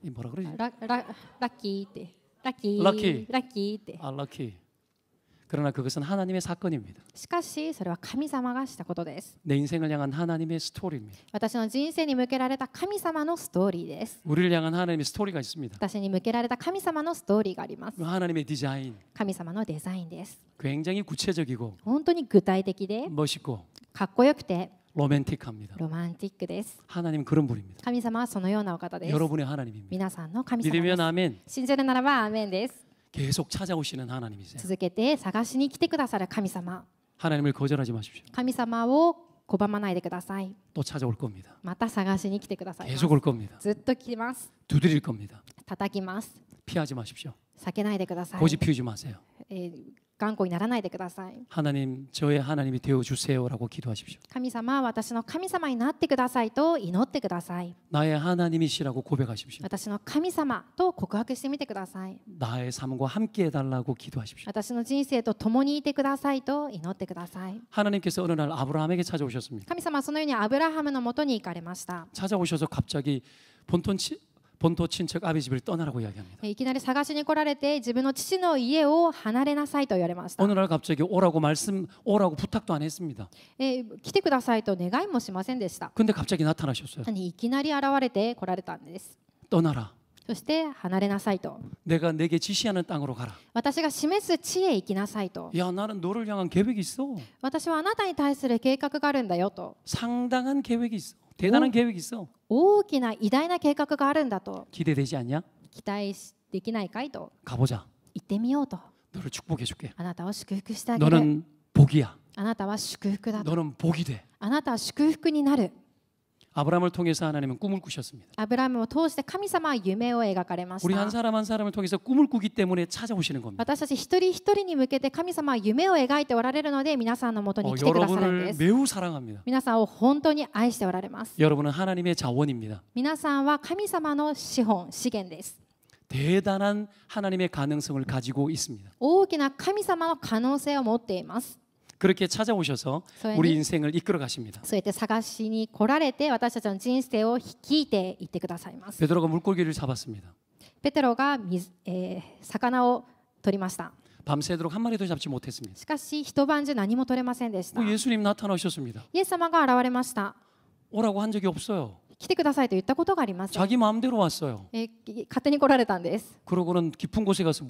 이 뭐라 그러지? ラッキーってラッキーラッキーラッキーって。 럭키. 그러나 그것은 하나님의 사건입니다. しかしそれは神様がしたことです。 내 인생을 향한 하나님의 스토리입니다. 私の人生に向けられた神様のストーリーです。 우리를 향한 하나님의 스토리가 있습니다. 私に向けられた神様のストーリーがあります。 하나님의 디자인. 神様のデザインです。 굉장히 구체적이고 本当に具体的で 멋있고 かっこよくて 로맨틱합니다. ロマンティックです。 하나님은 그런 분입니다. 神様はそのようなお方です。 여러분의 하나님입니다. 皆さんの神様で 믿으면 す。 아멘. 信じるならばアーメンです。 계속 찾아오시는 하나님이세요. 続けて探しに来てくださる神様。 하나님을 거절하지 마십시오. 神様を拒まないでください。 또 찾아올 겁니다. また探しに来てくださいます。 계속 올 겁니다. ずっと来ます。 두드릴 겁니다. 叩きます。 피하지 마십시오. 避けないでください。 고집 피우지 마세요. 頑固にならないでください。 하나님, 저의 하나님이 되어 주세요라고 기도하십시오. 神様は私の神様になってくださいと祈ってください。 나의 하나님이시라고 고백하십시오. 私の神様と告白してみてください。 나의 삶과 함께 해달라고 기도하십시오. 私の人生と共にいてくださいと祈ってください。 하나님께서 어느 날 아브라함에게 찾아오셨습니다. 神様はそのようにアブラハムのもとに行かれました。 찾아오셔서 갑자기 본토 친척 아비 집을 떠나라고 이야기합니다. いきなり探しに来られて自分の父の家を離れなさいと言われました。 어느 날 갑자기 오라고 부탁도 안 했습니다. 来てくださいと願いもしませんでした。 근데 갑자기 나타나셨어요. いきなり現れて来られたんです。 떠나라. そして離れなさいと。 내가 내게 지시하는 땅으로 가라. 私が示す地へ行きなさいと。 야, 나는 너를 향한 계획이 있어. 私はあなたに対する計画があるんだよと。 상당한 계획이 있어. 대단한 계획이 있어. 大きな偉大な計画があるんだと。 기대되지 않냐? 期待できないかいと。 가보자. 行ってみようと。 너를 축복해줄게. あなたを祝福してあげる。 너는 복이야. あなたは祝福だと。 너는 복이 돼. あなたは祝福になる。 아브라함을 통해서 하나님은 꿈을 꾸셨습니다. アブラハムを通して神様は夢を描かれまし 우리 한 た。 사람 한 사람을 통해서 꿈을 꾸기 때문에 찾아오시는 겁니다. 私たち一人一人に向けて神様は夢を描いておられるので皆さんのもとに来てくださるん 여러분을 です。 매우 사랑합니다. 皆さんを本当に愛しておられます。 여러분은 하나님의 자원입니다. 皆さんは神様の資本、資源です。 대단한 하나님의 가능성을 가지고 있습니다. 大きな神様の可能性を持っています。 그렇게 찾아오셔서 우리 인생을 이끌어 가십니다. そうやって探しに来られて私たちの人生を率いていってくださいます。 베드로가 물고기를 잡았습니다. ペテロが魚を取りました。 밤새도록 한 마리도 잡지 못했습니다. しかし一晩中何も取れませんでした。 예수님 나타나셨습니다. イエス様が現れました。 오라고 한 적이 없어요. 来てくださいと言ったことがありません。 자기 마음대로 왔어요. 勝手に来られたんです。 그러고는 깊은 곳에 가서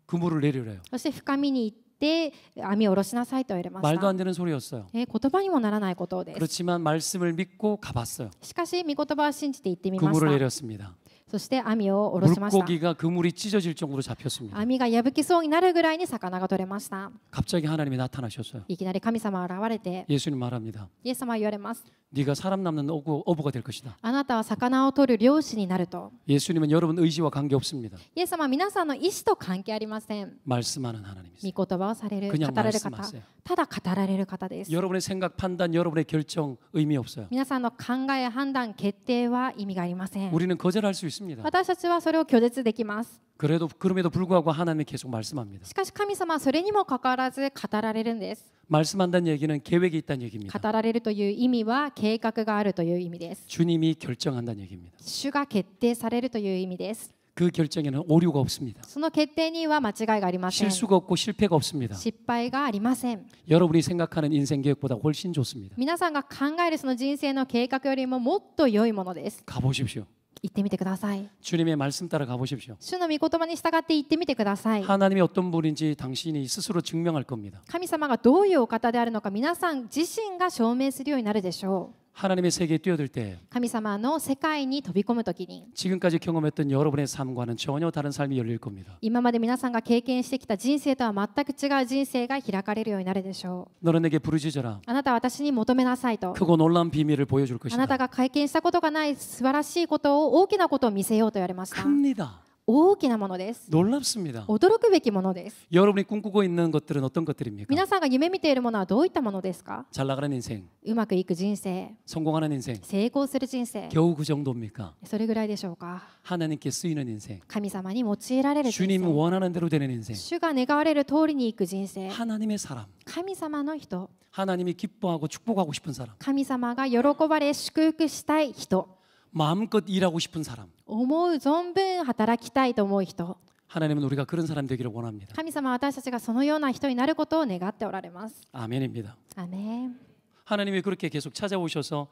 그물을 내리래요. そして深みに行って網を下ろしなさいと言われまし 말도 た。 안 되는 소리였어요. 言葉にもならないことです。 그렇지만 말씀을 믿고 가봤어요. しかし御言葉を信じて行ってみまし 그물을 た。 내렸습니다. そして網を下ろしました。 물고기가 그물이 찢어질 정도로 잡혔습니다. 網が破けそうになるぐらいに魚が取れました。 갑자기 하나님이 나타나셨어요. いきなり神様が現れて 예수님 말합니다. イエス様は言われます。 네가 사람 남는 어부가 될 것이다. あなたは魚を取る漁師になると。 예수님은 여러분 의지와 관계없습니다. イエス様は皆さんの意思と関係ありません。 말씀하는 하나님이세요. 御言葉をされる、 그냥 語られる方、 말씀하세요. ただ語られる方です。 여러분의 생각, 판단, 여러분의 결정 의미 없어요. 皆さんの考え、判断、決定は意味がありません。 우리는 거절할 수 있습니다. 私たちはそれを拒絶できます。 그럼에도 불구하고 하나님이 계속 말씀합니다. しかし神様はそれにもかかわらず語られるんです。 말씀한다는 얘기는 계획이 있다는 얘기입니다. 語られるという意味は計画があるという意味です。 주님이 결정한다는 얘기입니다. 主が決定されるという意味です。 그 결정에는 오류가 없습니다. その決定には間違いがありません。 실수가 없고 실패가 없습니다. 失敗がありません。 여러분이 생각하는 인생 계획보다 훨씬 좋습니다. 皆さんが考えるその人生の計画よりももっと良いものです。 가보십시오. 行ってみてください。 주님의 말씀 따라 가보십시오. 主の御言葉に従って行ってみてください。 하나님이 어떤 분인지 당신이 스스로 증명할 겁니다. 神様がどういうお方であるのか皆さん自身が証明するようになるでしょう。 하나님의 세계에 뛰어들 때 神様の世界に飛び込むときに 지금까지 경험했던 여러분의 삶과는 전혀 다른 삶이 열릴 겁니다. 今まで皆さんが経験してきた人生とは全く違う人生が開かれるようになるでしょう。 너는 내게 부르짖어라. あなたは私に求めなさいと。 크고 놀라운 비밀을 보여줄 あなた 것이다. が経験したことがない素晴らしいことを大きなことを見せようと言われました。 큽니다. 大きなものです。 놀랍습니다. 驚くべきものです。 여러분이 꿈꾸고 있는 것들은 어떤 것들입니까? 皆さんが夢見ているものはどういったものですか？ 잘 나가는 인생, うまくいく人生、 성공하는 인생, 成功する人生、 겨우 그 정도입니까? それぐらいでしょうか？ 하나님께 쓰이는 인생, 神様に用いられる人 주님 生、 원하는 대로 되는 인생, 主が願われる通りに行く人生、 하나님의 사람, 神様の人、 하나님이 기뻐하고 축복하고 싶은 사람, 神様が喜ばれ祝福したい人、 마음껏 일하고 싶은 사람. 思う存分働きたいと思う人、 하나님은 우리가 그런 사람 되기를 원합니다. 神様は私たちがそのような人になることを願っておられます。 아멘입니다. アメン。 하나님이 그렇게 계속 찾아오셔서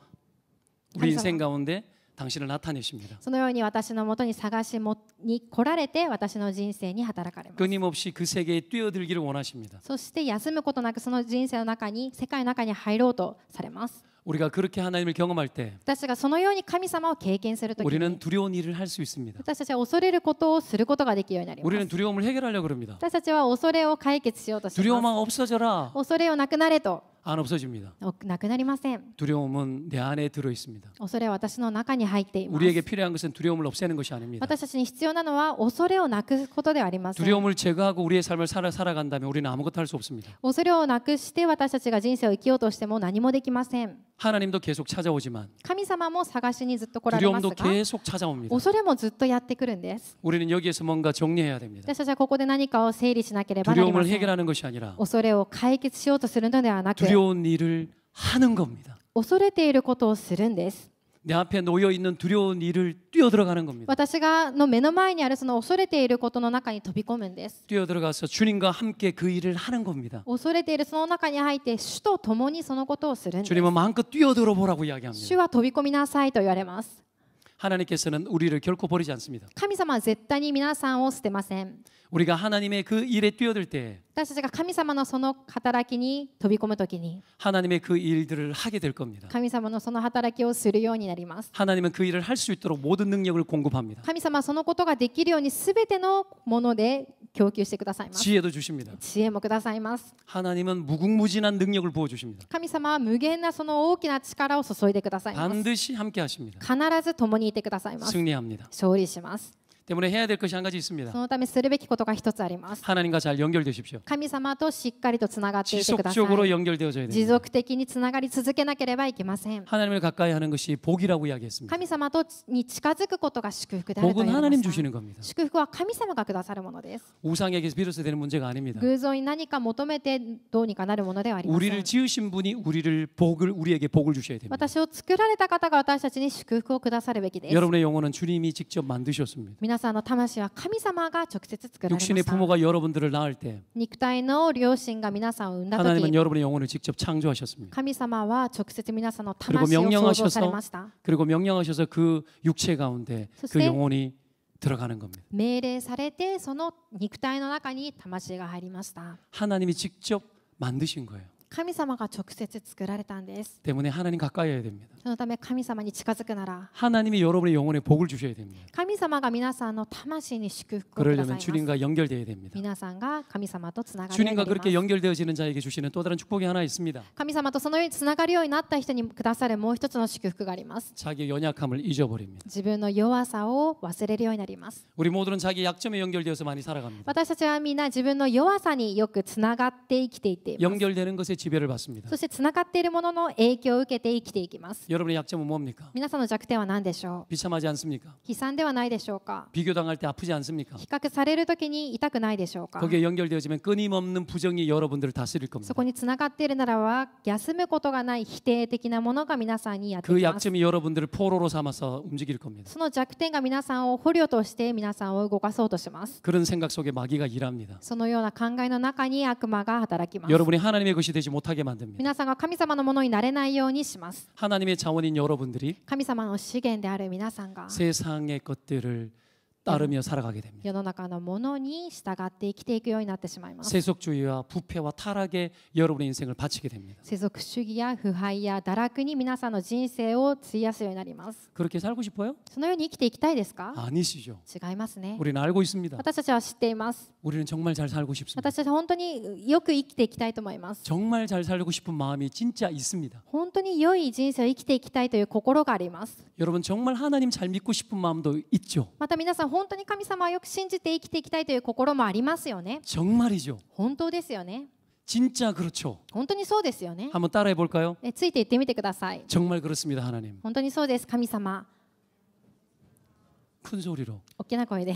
우리 인생 가운데 당신을 나타내십니다. そのように私のもとに探しに来られて私の人生に働かれます。 끊임없이 그 세계에 뛰어들기를 원하십니다. そして休むことなくその人生の中に世界の中に入ろうとされます。 우리가 그렇게 하나님을 경험할 때 私たちがそのように神様を経験するとき 우리는 に 두려운 일을 할 수 있습니다. 私たちは恐れることをすることができるようになりま 우리는 す。 두려움을 해결하려고 그럽니다. 私たちは恐れを解決しようとしています。 두려움아 없어져라. 恐れをなくなれと 안 없어집니다. なくなりません。 두려움은 내 안에 들어 있습니다. 恐れは私の中に入っています。 우리에게 필요한 것은 두려움을 없애는 것이 아닙니다. 私たちに必要なのは恐れをなくすことではありません。 두려움을 제거하고 우리의 삶을 살아간다면 우리는 아무것도 할 수 없습니다. 恐れをなくして私たちが人生を生きようとしても何もできません。 하나님도 계속 찾아오지만 神様も探しにずっと来られます 두려움도 が、 계속 찾아옵니다. 恐れもずっとやってくるんです。 우리는 여기에서 뭔가 정리해야 됩니다. 私たちはここで何かを整理しなければなりま 두려움을 せん。 해결하는 것이 아니라 恐れを解決しようとするのではなく、 두려운 일을 하는 겁니다. 恐れていることをするんです。 내 앞에 놓여 있는 두려운 일을 뛰어들어가는 겁니다. 私がの目の前にあるその恐れていることの中に飛び込むんです。 뛰어들어가서 주님과 함께 그 일을 하는 겁니다. 恐れているその中に入って主と共にそのことをするんです。 주님은 마음껏 뛰어들어 보라고 主 이야기합니다. は飛び込みなさいと言われます。 하나님께서는 우리를 결코 버리지 않습니다. 神様は絶対に皆さんを捨てません。 우리가 하나님의 그 일에 뛰어들 때 私たちが神様のその働きに飛び込むときに 하나님의 그 일들을 하게 될 겁니다. 神様のその働きをするようになります。 하나님은 그 일을 할 수 있도록 모든 능력을 공급합니다. 神様はそのことができるようにすべてのもので供給してくださいます。 지혜도 주십니다. 知恵もくださいます。 하나님은 무궁무진한 능력을 부어 주십니다. 神様は無限なその大きな力を注いでくださいます。 반드시 함께 하십니다. 必ず共にいてくださいます。 승리합니다. 勝利します。 때문에 해야 될 것이 한 가지 있습니다. そのためするべきことが一つあります。 하나님과 잘 연결되십시오. 神神様としっかりとつながっていてくださ 지속적으로 い。 연결되어져야 持 됩니다. 続的につながり続けなければいけません。 하나님을 가까이 하는 것이 복이라고 이야기했습니다. 神様とに近づくことが祝福であると 복은 言われ 하나님 ました。 주시는 겁니다. 祝福は神様がくださるものです。 우상에게서 비로소 되는 문제가 아닙니다. 偶像に何か求めてどうにかなるものではありませ 우리를 ん。 지으신 분이 우리에게 복을 주셔야 됩니다. 私を作られた方が私たちに祝福をくださるべきです。 여러분의 영혼은 주님이 직접 만드셨습니다. 皆さんの魂は神様が直接作られま 육신의 した。 부모가 여러분들을 낳을 때 肉体の両親が皆さんを産んだ 하나님은 時、 여러분의 영혼을 직접 창조하셨습니다. 神様は直接皆さんの 그리고 魂を創造され 명령하셔서 ました。 그리고 명령하셔서 그 육체 가운데 그 글쎄. 영혼이 들어가는 겁니다. 命令されてその肉体の中に魂が入りました。 하나님이 직접 만드신 거예요. 神様が直接作られたんです。 때문에 하나님 가까이 해야 됩니다. そのため神様に近づくなら 하나님이 여러분의 영혼에 복을 주셔야 됩니다. 神様が皆さんの魂に祝福をください 그러려면 ます。 주님과 연결되어야 됩니다. 皆さんが神様とつながるように 주님과 なりま 그렇게 す。 연결되어지는 자에게 주시는 또 다른 축복이 하나 있습니다. 神様とそのようにつながるようになった人にくださるもう一つの祝福があります。 자기의 연약함을 잊어버립니다. 自分の弱さを忘れるようになります。 우리 모두는 자기 약점에 연결되어서 많이 살아갑니다. 私たちはみんな自分の弱さによくつながって生きていっています。 연결되는 것에 지배를 받습니다. そしてつながっているものの影響を受けて生きていきます。 여러분의 약점은 뭡니까? 皆さんの弱点は何でしょう。 비참하지 않습니까? 悲惨ではないでしょうか。 비교당할 때 아프지 않습니까? 比較されるときに痛くないでしょうか。 거기에 연결되어지면 끊임없는 부정이 여러분들을 다스릴 겁니다. そこにつながっているならば休むことがない否定的なものが皆さんにやって 그 きます。 약점이 여러분들을 포로로 삼아서 움직일 겁니다. その弱点が皆さんを捕虜として皆さんを動かそうとします。 그런 생각 속에 마귀가 일합니다. そのような考えの中に悪魔が働きます。 여러분이 하나님의 것이 되지 못하게 만듭니다. 皆さんが神様のものになれないようにします。 하나님의 자원인 여러분들이 神様の資源である皆さんが 세상의 것들을 따르며 살아가게 됩니다. 世の中のものに従って生きていくようになってしまいます。 세속주의와 부패와 타락에 여러분의 인생을 바치게 됩니다. 世俗主義や腐敗や堕落に皆さんの人生を費やすようになります。 그렇게 살고 싶어요? そのように生きていきたいですか？ 아니시죠. 違いますね。 우리는 알고 있습니다. 私たちは知っています。 우리는 정말 잘 살고 싶습니다. 私たちは本当によく生きていきたいと思います。 정말 잘 살고 싶은 마음이 진짜 있습니다. 本当に良い人生を生きていきたいという心があります。 여러분 정말 하나님 잘 믿고 싶은 마음도 있죠. また皆さん本当に神様をよく信じて生きていきたいという心もありますよね。 정말이죠. 本当ですよね。 진짜 그렇죠. 本当にそうですよね。 한번 따라해 볼까요? ついていってみてください。 정말 그렇습니다, 하나님. 本当にそうです。神様、 큰 소리로. 大きな声で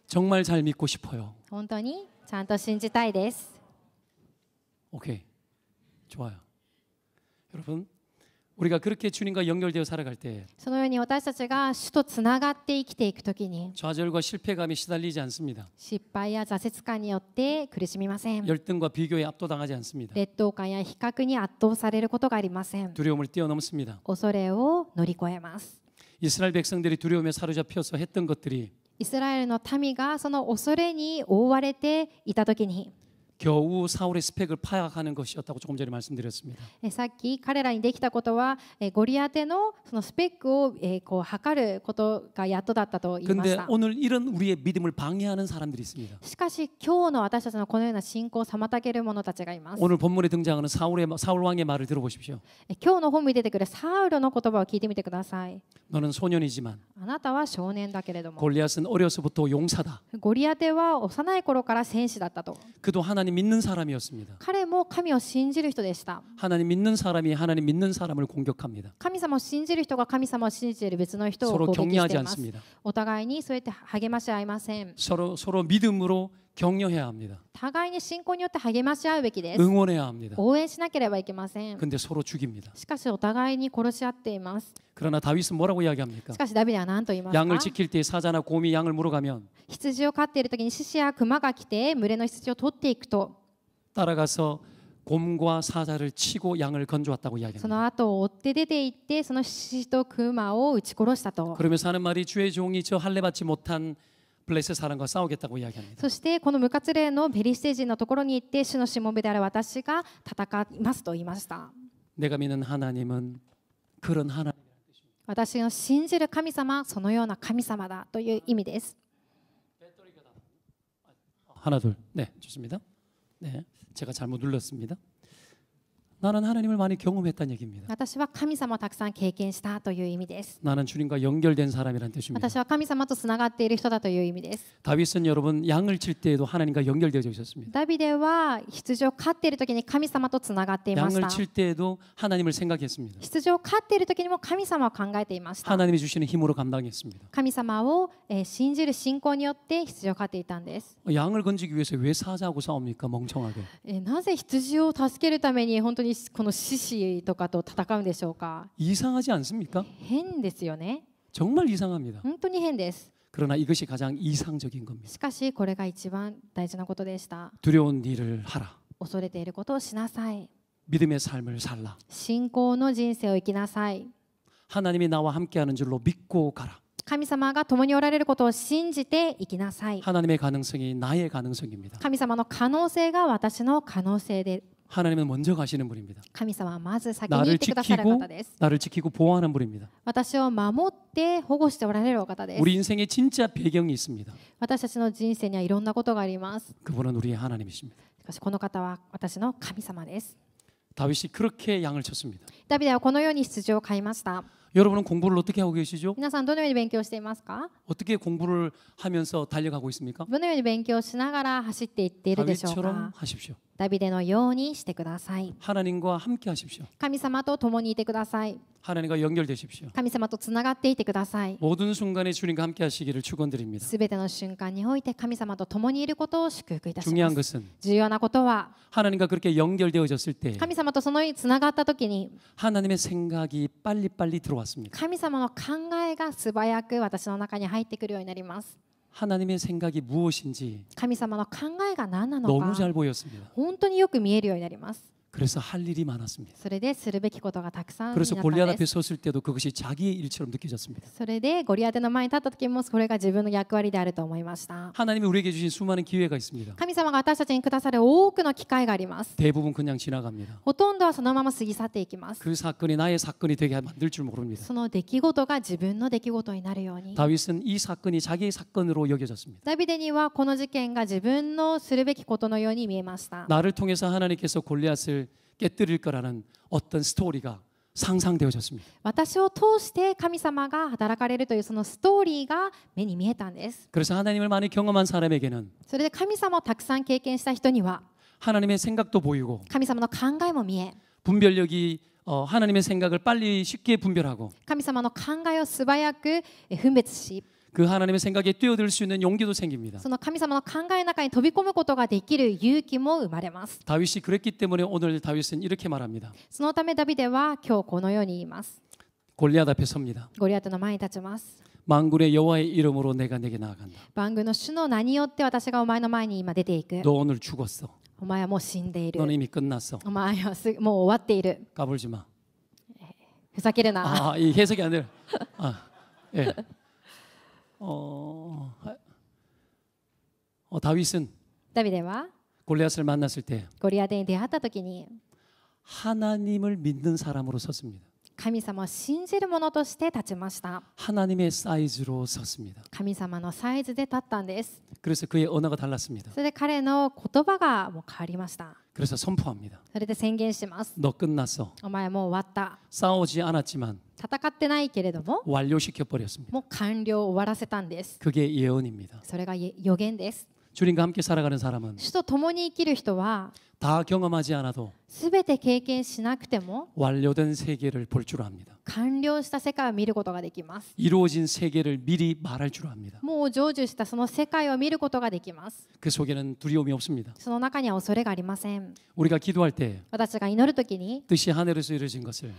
정말 잘 믿고 싶어요. 本当にちゃんと信じたいです。 오케이. 좋아요. 여러분, 우리가 그렇게 주님과 연결되어 살아갈 때 そのように私たちが主とつながって生きていくときに 좌절과 실패감에 시달리지 않습니다. 失敗や挫折感によって苦しみません。 열등과 비교에 압도당하지 않습니다. 劣等感や比較に圧倒されることがありません。 두려움을 뛰어넘습니다. 恐れを乗り越えます。 이스라엘 백성들이 두려움에 사로잡혀서 했던 것들이 イスラエルの民がその恐れに覆われていたときに 겨우 사울의 스펙을 파악하는 것이었다고 조금 전에 말씀드렸습니다. さっき彼らにできたことはゴリアテのそのスペックをこう測ることがやっとだったと言いまし 근데 た。 오늘 이런 우리의 믿음을 방해하는 사람들이 있습니다. しかし今日の私たちのこのような信仰を妨げる者たちがいます。 오늘 본문에 등장하는 사울 왕의 말을 들어보십시오. 今日の本に出てくるサウルの言葉を聞いてみてください。 너는 소년이지만 あなたは少年だけれども 골리앗은 어려서부터 용사다. ゴリアテは幼い頃から戦士だったと。 그도 하나님 믿는 사람이었습니다. 彼も神を信じる人でした。 하나님 믿는 사람이 하나님 믿는 사람을 공격합니다. 神様を信じる人が神様を信じている別の人を 서로 攻撃し 격려하지 ています。 않습니다. お互いにそうやって励まし合いません。 서로 믿음으로 격려해야 합니다. 互いに信仰によって励まし合うべきです。 응원해야 합니다. 応援しなければいけません。 근데 서로 죽입니다. しかしお互いに殺し合っています。 그러나 다윗은 뭐라고 이야기합니까? しかしダビデは何と言いますか？ 양을 지킬 때 사자나 곰이 양을 물어가면 羊を飼っている時に獅子や熊が来て群れの羊を取っていくと 따라가서 곰과 사자를 치고 양을 건져왔다고 そ 이야기합니다. の後追って出て行ってその獅子と熊を撃ち殺したと。 그러면서 하는 말이 주의 종이 저 할례받지 못한 블레셋 사람과 싸우겠다고 이야기합니다. そしてこの無活霊のペリシテ人のところに行って主のしもべである私が戦いますと言いました。 내가 믿는 하나님은 그런 하나님. 私の信じる神様はそのような神様だという意味です。 하나 둘. 네, 좋습니다. 네, 제가 잘못 눌렀습니다. 나는 하나님을 많이 경험했다는 얘기입니다. 私は神様をたくさん経験したという意味です。 나는 주님과 연결된 사람이란 뜻입니다. 私は神様とつながっている人だという意味です。 다윗은 여러분 양을 칠 때에도 하나님과 연결되어 있었습니다. ダビデは羊を飼っている時に神様とつながっていまし 양을 た。 칠 때에도 하나님을 생각했습니다. 羊を飼っている時にも神様を考えていました。 하나님이 주시는 힘으로 감당했습니다. 神様を信じる信仰によって羊を飼っていたんです。 양을 건지기 위해서 왜 사자하고 싸웁니까? 멍청하게. なぜ羊を助けるために本当にこの獅子とかと戦うんでしょうか？ 이상하지 않습니까? 変ですよね。 정말 이상합니다. 本当に変です。 그러나 이것이 가장 이상적인 겁니다. しかしこれが一番大事なことでした。 두려운 일을 하라. 恐れていることをしなさい。 믿음의 삶을 살라. 信仰の人生を生きなさい。 하나님이 나와 함께하는 줄로 믿고 가라. 神様が共におられることを信じて生きなさい。 하나님의 가능성이 나의 가능성입니다. 神様の可能性が私の可能性で、 하나님은 먼저 가시는 분입니다. 神様はまず先に行ってくださる方です。 나를 지키고 보호하는 분입니다. 私を守って保護しておられるお方です。 우리 인생에 진짜 배경이 있습니다. 私たちの人生にはいろんなことがあります。 그분은 우리의 하나님이십니다. しかしこの方は私の神様です。 다윗이 그렇게 양을 쳤습니다. ダビデはこのように羊を飼いました。 여러분은 공부를 어떻게 하고 계시죠? 皆さんどのように勉強していますか？ 어떻게 공부를 하면서 달려가고 있습니까? どのように勉強しながら走っていっているでしょう 다윗처럼 か？ 하십시오. ダビデのようにしてください。 하나님과 함께 하십시오. 神様と共にいてください。 하나님과 연결되십시오. 神様とつながっていてください。 모든 순간에 주님과 함께 하시기를 축원드립니다. すべての瞬間において神様と共にいることを祝福いたしま 중요한 す。 것은 重要なことは 하나님과 그렇게 연결되어졌을 때 神様とそのようにつながったときに 하나님의 생각이 빨리빨리 들어왔습니다. 神様の考えが素早く私の中に入ってくるようになります。 하나님의 생각이 무엇인지 神様の考えが何なの 너무 か 잘 보였습니다. 本当によく見えるようになります。 그래서 할 일이 많았습니다. それでするべきことがたくさんにな 그래서 った 골리앗 ん 앞에 です。 섰을 때도 그것이 자기의 일처럼 느껴졌습니다. それでゴリアテの前に立った時もそれが自分の役割であると思いました。 하나님이 우리에게 주신 수많은 기회가 있습니다. 神様が私たちにくださる多くの機会があります。 대부분 그냥 지나갑니다. ほとんどはそのまま過ぎ去っていきます。 그 사건이 나의 사건이 되게 만들 줄 모릅니다. その出来事が自分の出来事になるように。 다윗은 이 사건이 자기의 사건으로 여겨졌습니다. ダビデにはこの事件が自分のするべきことのように見えました。 나를 통해서 하나님께서 골리앗을 깨뜨릴 거라는 어떤 스토리가 상상되어졌습니다. 私を通して神様が働かれるというそのストーリーが目に見えたんです。 그래서 하나님을 많이 경험한 사람에게는 それで神様をたくさん経験した人には 하나님의 생각도 보이고 神様の考えも見え、 분별력이 하나님의 생각을 빨리 쉽게 분별하고 神様の考えを素早く分別し、 그 하나님의 생각에 뛰어들 수 있는 용기도 생깁니다. その神様の考えの中に飛び込むことができる勇気も生まれます。 다윗이 그랬기 때문에 오늘 다윗은 이렇게 말합니다. そのためダビデは今日このように言います。 골리앗 앞에 섭니다. ゴリアテの前に立ちます。 만군의 여호와의 이름으로 내가 내게 나아간다. 万軍の主の名によって私がお前の前に今出ていく。 너 오늘 죽었어. お前はもう死んでいる。 너는 이미 끝났어. お前はもう終わっている。 까불지 마. ふざけるな。 이 해석이 안 돼요. 예. 다윗은 ダビデは 골리앗을 만났을 때 ゴリアテに出会った時に 하나님을 믿는 사람으로 섰습니다. 神様を信じる者として立ちました。 하나님의 사이즈로 섰습니다. 神様のサイズで立ったんです。 그래서 그의 언어가 달랐습니다. それで彼の言葉がもう変わりました。 그래서 선포합니다. それで宣言します。 너 끝났어. お前もう終わった。 싸우지 않았지만 戦ってないけれども 완료시켜 버렸습니다. もう完了終わらせたんです。 그게 예언입니다. それが予言です。 주님과 함께 살아가는 사람은 主と共に生きる人は 다 경험하지 않아도 すべて経験しなくても 완료된 세계를 볼 줄 압니다. 完了した世界を見ることができます。 이루어진 세계를 미리 말할 줄 압니다. もう成就したその世界を見ることができます。 그 속에는 두려움이 없습니다. その中には恐れがありません。 우리가 기도할 때 私が祈るときに、 뜻이 하늘에서 이루어진 것을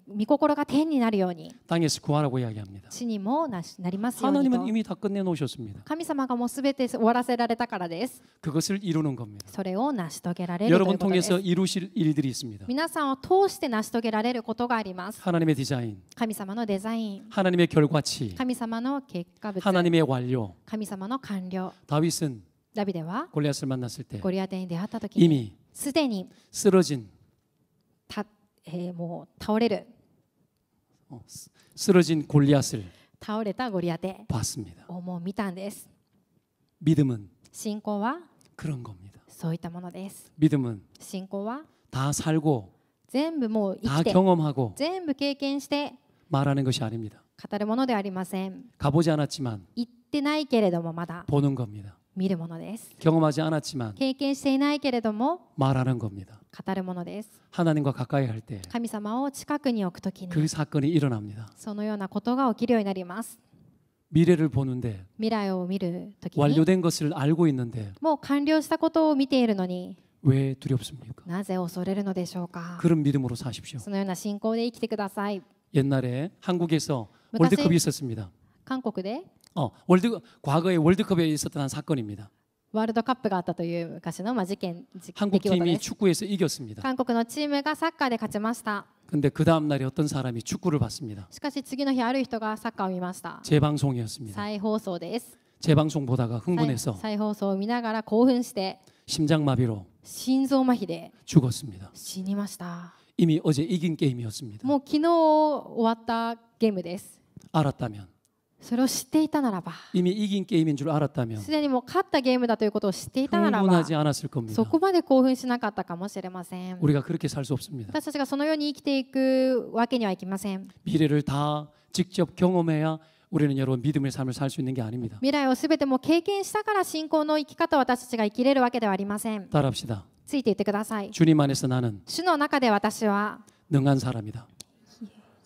御心が天になるように 땅에서 구하라고 이야기합니다. 地にもなりますように 하나님은 と。 이미 다 끝내 놓으셨습니다. 神様がもうすべて終わらせられたからです。 그것을 이루는 겁니다. それを成し遂げられるという 여러분 ことです。 통해서 이루실 일들이 있습니다. 皆さんを通して成し遂げられることがあります。 하나님의 디자인, 神様のデザイン、 하나님의 결과치, 神様の結果物、 하나님의 완료. 神様の完了。 다윗은 ダビデは 골리앗을 만났을 때 ゴリアテに出会った時に 이미 すでに 쓰러진 もう倒れる 쓰러진 골리앗을 倒れたゴリアテ 봤습니다. をもう見たんです。 믿음은 信仰は 그런 겁니다. そういったものです。 믿음은 信仰は 다 살고 全部もう生 다 きて 경험하고 全部経験して 말하는 것이 아닙니다. 語るものではありません。 가보지 않았지만 言ってないけれどもまだ 보는 겁니다. 見るものです。 경험하지 않았지만 経験していないけれども 말하는 겁니다. 語るものです。 하나님과 가까이 할 때 그 神様を近くに置くときに 사건이 일어납니다. そのようなことが起きるようになります。 미래를 보는데 未来を見るときに 완료된 것을 알고 있는데 もう完了したことを見ているのに 왜 두렵습니까? なぜ恐れるのでしょうか。 그런 믿음으로 사십시오. そのような信仰で生きてください。 옛날에 한국에서昔 월드컵이 있었습니다. 韓国で 과거에 월드컵에 있었던 한 사건입니다. ワールドカップがあったという昔の出来 한국 事 팀이 です。 축구에서 이겼습니다. 韓国のチームがサッカーで勝ちました。 근데 그 다음 날에 어떤 사람이 축구를 봤습니다. しかし次の日ある人がサッカーを見ました。 재방송이었습니다. 再放送です。 재방송 보다가 흥분해서 再放送を見ながら興奮して 심장마비로 心臓麻痺で 죽었습니다. 死にました。 이미 어제 이긴 게임이었습니다. もう昨日終わったゲームです。 알았다면 それを知っていたならば、 이미 이긴 게임인 줄 알았다면 すでにもう勝ったゲームだということを知っていたならば、 흥분하지 않았을 겁니다. そこまで興奮しなかったかもしれません。 우리가 그렇게 살 수 없습니다. 私たちがそのように生きていくわけにはいきません。 미래를 다 직접 경험해야 우리는 여러분 믿음의 삶을 살 수 있는 게 아닙니다. 未来をすべてもう経験したから信仰の生き方を私たちが生きれるわけではありません。 따라합시다. ついていってください。 주님 안에서 나는 主の中で私は 능한 사람이다.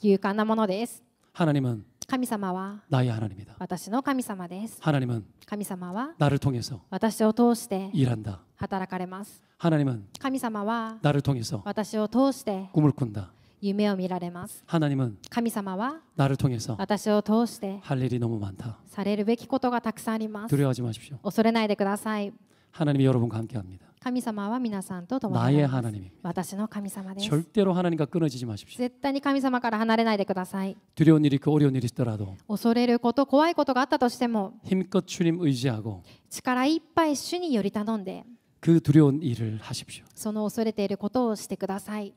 勇敢なものです。 하나님은 神様は 나의 하나님이다. 私の神様です。 하나님은 神様は 나를 통해서 私を通して 일한다. 働かれます。 하나님은 神様は 나를 통해서 私を通して 꿈을 꾼다. 夢を見られます。 하나님은 神様は 나를 통해서 私を通して 할 일이 너무 많다. されるべきことがたくさんあります。 두려워하지 마십시오. 恐れないでください。 하나님이 여러분과 함께합니다. 神様は皆さんと共に 나의 います。 하나님입니다. 私の神様です。 절대로 하나님과 끊어지지 마십시오. 絶対に神様から離れないでください。 두려운 일이 있고 어려운 일이 있더라도 恐れること、怖いことがあったとしても、 힘껏 주님 의지하고 力いっぱい主により頼んで、 그 두려운 일을 하십시오. その恐れていることをしてください。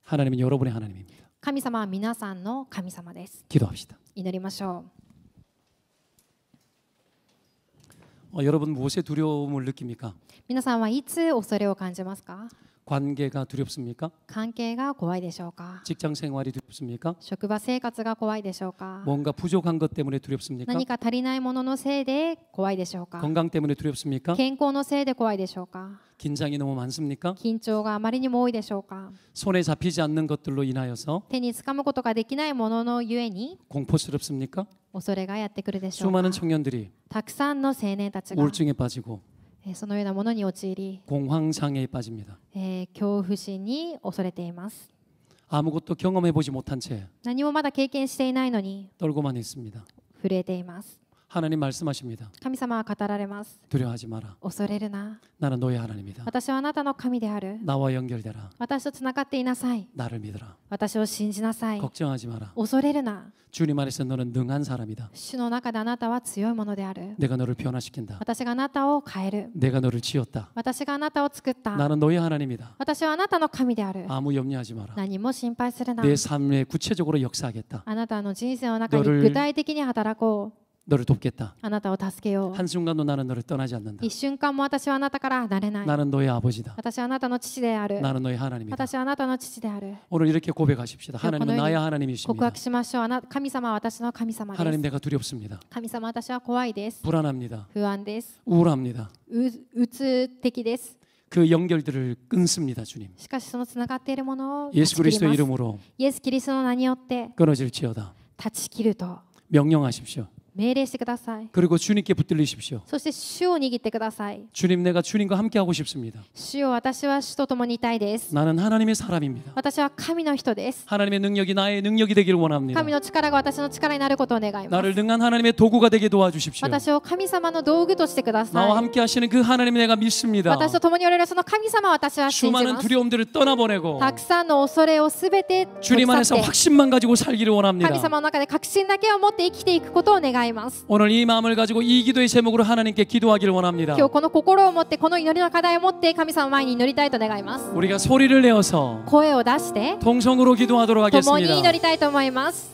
하나님은 여러분의 하나님입니다. 神様は皆さんの神様です。 기도합시다. 祈りましょ 여러분 무엇에 두려움을 느낍니까? う。皆さんはいつ恐れを感じますか？ 관계가 두렵습니까? 関係が怖いでしょうか？ 직장 생활이 두렵습니까? 職場生活が怖いでしょうか？ 뭔가 부족한 것 때문에 두렵습니까? 何か足りないもののせいで怖いでしょうか？ 건강 때문에 두렵습니까? 健康のせいで怖いでしょうか？ 긴장이 너무 많습니까? 緊張があまりにも多いでしょうか？ 손에 잡히지 않는 것들로 인하여서 手につかむことができないもののゆえに 공포스럽습니까? 恐れがやってくるでしょうか？ 수많은 청년들이 たくさんの青年たちが 우울증에 빠지고 そのようなものに陥り、 공황장애에 빠집니다. 恐怖心に恐れています。 아무것도 경험해보지 못한 채 何もまだ経験していないのに 떨고만 있습니다. 震えています。 하나님 말씀하십니다. 神様は語られます。 두려워하지 마라. 恐れるな。 나는 너의 하나님이다. 私はあなたの神である。 나와 연결되라. 私とつながっていなさい。 나를 믿어라. 私を信じなさい。 걱정하지 마라. 恐れるな。 주님 안에서 너는 능한 사람이다. 主の中であなたは強いものである。 내가 너를 변화시킨다. 私があなたを変える。 내가 너를 지었다. 私があなたを作った。 나는 너의 하나님이다. 私はあなたの神である。 아무 염려하지 마라. 何も心配するな。 내 삶에 구체적으로 역사하겠다. あなたの人生の中に 너를 具体的に働こう。 너를 돕겠다. あなたを助けよう。 한순간도 나는 너를 떠나지 않는다. 一瞬間も私はあなたから離れない。 나는 너의 아버지다. 私はあなたの父である。 나는 너의 하나님이다. 私はあなたの父である。 오늘 이렇게 고백하십시다. 하나님은 나의 告 하나님이십니다. 白しましょう。神様は私の神様で 하나님 す。 내가 두렵습니다. 神様私は怖いです。 불안합니다. 不安です。 우울합니다. うつ的です。 그 연결들을 끊습니다, 주님. しかしそのつながっているものを断 예수 ち切り 그리스도의 ます。 이름으로 イエス・キリストの名によって 끊어질지어다. 断ち切ると 명령하십시오. 命令してください。 그리고 주님께 붙들리십시오. そして主を握ってください。 주님, 내가 주님과 함께 하고 싶습니다. 主よ、私は主と共にいたいです。 나는 하나님의 사람입니다. 私は神の人です。 하나님의 능력이 나의 능력이 되기를 원합니다. 神の力が私の力になることを願います。 나를 능한 하나님의 도구가 되게 도와주십시오. 私を神様の道具としてくだ 나와 さい。 함께 하시는 그 하나님 내가 믿습니다. 私と共におられるその神様を私は信じ 수많은 ます。 두려움들을 떠나보내고 たくさんの恐れをすべて取 주님 り去 안에서 って 확신만 가지고 살기를 神 원합니다. 様の中で確信だけを持って生きていくことを願います。 오늘 이 마음을 가지고 이 기도의 제목으로 하나님께 기도하기를 원합니다. 今日この心を持ってこの祈りの課題を持って神様の前に祈りたいと願います。 우리가 소리를 내어서 声を出して 통성으로 기도하도록 共に 하겠습니다. 祈りたいと思います。